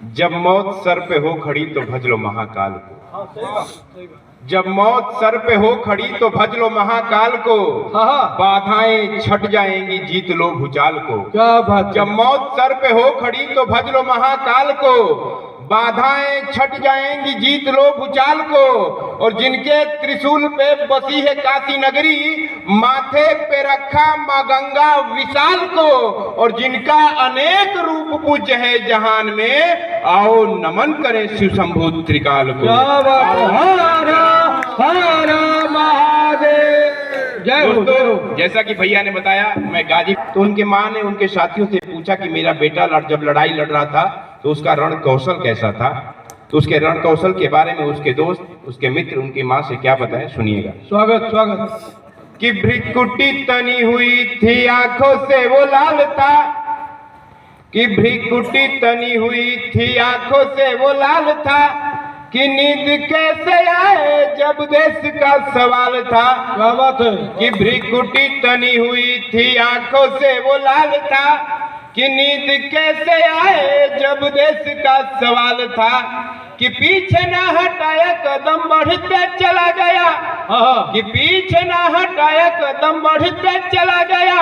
जब मौत सर पे हो खड़ी तो भज लो महाकाल को। जब मौत सर पे हो खड़ी तो भज लो महाकाल को। बाधाएं छट जाएंगी जीत लो भूचाल को। क्या बात। जब मौत सर पे हो खड़ी तो भज लो महाकाल को। बाधाएं छट जाएंगी जीत लो भूचाल को। और जिनके त्रिशूल पे बसी है काशी नगरी, माथे पे रखा माँ गंगा विशाल को। और जिनका अनेक रूप पूज्य है जहान में, आओ नमन करें शिव शंभु त्रिकाल को। दोस्तों, जैसा कि भैया ने बताया, मैं गाजी, तो उनके माँ ने उनके साथियों से पूछा कि मेरा बेटा जब लड़ाई लड़ रहा था तो उसका रण कौशल कैसा था। तो उसके रण कौशल के बारे में उसके दोस्त, उसके मित्र, उनकी माँ से क्या बताएं, सुनिएगा। स्वागत स्वागत। कि भ्रिकुटी तनी हुई थी आंखों से वो लाल था। कि भ्रिकुटी तनी हुई थी आंखों से वो लाल था। कि नींद कैसे आए जब देश का सवाल था। क्या बात है। कि भ्रिकुटी तनी हुई थी आंखों से वो लाल था। कि नींद कैसे आए जब देश का सवाल था। कि पीछे ना हटाया कदम बढ़ते चला गया। कि पीछे ना हटाया कदम बढ़ते चला गया।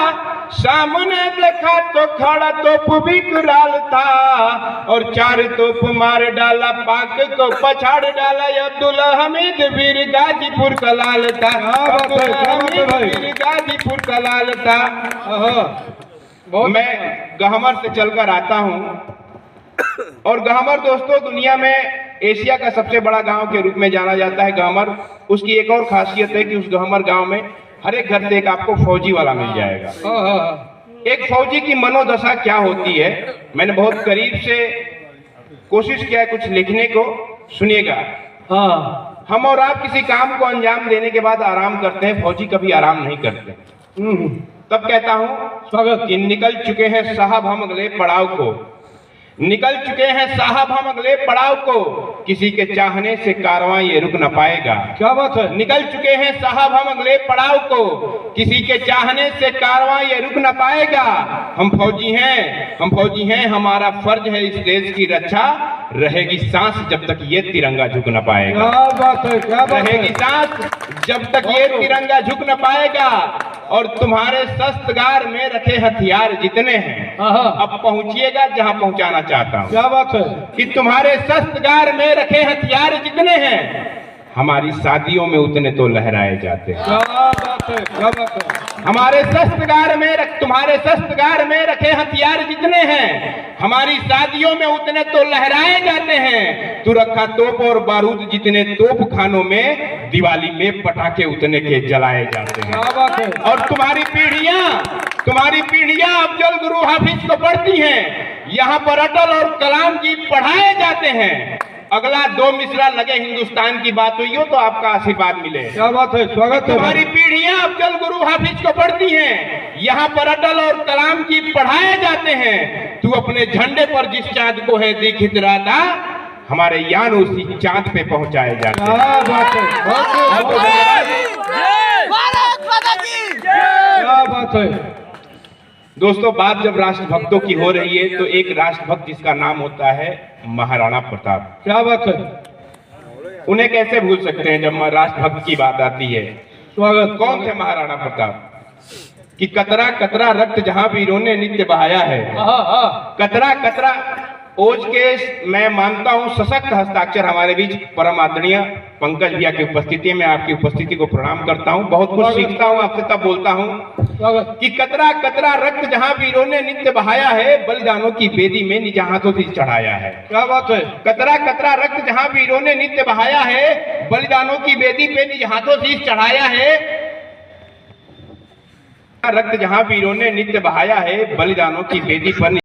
सामने देखा तो खड़ा तोप विकराल था। और 4 तोप मार डाला पाक को पछाड़ डाला। अब्दुल हमीद वीर गाजीपुर का लाल था। अब्दुल हमीद वीर गाजीपुर का लाल था। मैं गहमर से चलकर आता हूँ। और गहमर दोस्तों दुनिया में एशिया का सबसे बड़ा गांव के रूप में जाना जाता है गहमर। उसकी एक और खासियत है कि उस गहमर गांव में हर एक घर से एक आपको फौजी वाला मिल जाएगा। एक फौजी की मनोदशा क्या होती है, मैंने बहुत करीब से कोशिश किया है कुछ लिखने को, सुनिएगा। हम और आप किसी काम को अंजाम देने के बाद आराम करते हैं, फौजी कभी आराम नहीं करते। तब कहता हूं स्वागत कि निकल चुके हैं साहब हम अगले पड़ाव को। निकल चुके हैं साहब हम अगले पड़ाव को। किसी के चाहने से कारवां ये रुक न पाएगा। क्या बात है। निकल चुके हैं साहब हम अगले पड़ाव को। किसी के चाहने से कारवां ये रुक न पाएगा। हम फौजी हैं, हम फौजी हैं, हमारा फर्ज है इस देश की रक्षा। रहेगी सांस जब तक ये तिरंगा झुक न पाएगा। क्या बात है, क्या बात है। रहेगी सांस जब तक ये तिरंगा झुक न पाएगा। और तुम्हारे शस्त्रगार में रखे हथियार जितने हैं, अब पहुंचिएगा जहां पहुंचाना चाहता हूं। क्या बात है। कि तुम्हारे शस्त्रगार में रखे हथियार जितने हैं, हमारी शादियों में उतने तो लहराए जाते हैं। क्या बात है, क्या बात है। हमारे शस्त्रगार में तुम्हारे शस्त्रगार में रखे हथियार जितने हैं, हमारी शादियों में उतने तो लहराए जाते हैं। तू रखा तोप और बारूद जितने तोप खानों में, दिवाली में पटाखे उतने के जलाए जाते हैं। क्या बात है। और तुम्हारी पीढ़ियां अफजल गुरु हाफिज को पढ़ती हैं। यहाँ पर अटल और कलाम जी पढ़ाए जाते हैं। अगला 2 मिसरा लगे हिंदुस्तान की बात हुई हो तो आपका आशीर्वाद मिले। क्या बात है, स्वागत है। तुम्हारी पीढ़ियां अफजल गुरु हाफिज को पढ़ती हैं। यहाँ पर अटल और कलाम जी पढ़ाए जाते हैं। तू अपने झंडे पर जिस चांद को है दीक्षित रहता, हमारे यान उसी चांद पे पहुंचाए जाते हैं। क्या बात है, क्या बात है। दोस्तों, बात जब राष्ट्रभक्तों की हो रही है तो एक राष्ट्रभक्त जिसका नाम होता है महाराणा प्रताप। क्या बात है। उन्हें कैसे भूल सकते हैं जब राष्ट्रभक्त की बात आती है। स्वागत। कौन थे महाराणा प्रताप? कि कतरा कतरा रक्त जहां वीरों ने नित्य बहाया है। कतरा कतरा ओज के मैं मानता हूं सशक्त हस्ताक्षर हमारे बीच परम आदरणीय पंकज भैया की उपस्थिति में आपकी उपस्थिति को प्रणाम करता हूं। बहुत कुछ सीखता हूं आपसे, तब बोलता हूं कि कतरा कतरा रक्त जहां वीरों ने नित्य बहाया है, बलिदानों की बेदी में निज हाथों से चढ़ाया है। क्या बात है। कतरा कतरा रक्त जहां वीरों ने नित्य बहाया है, बलिदानों की बेदी पे निज हाथों से चढ़ाया है। रक्त जहां वीरों ने नित्य बहाया है, बलिदानों की बेदी पर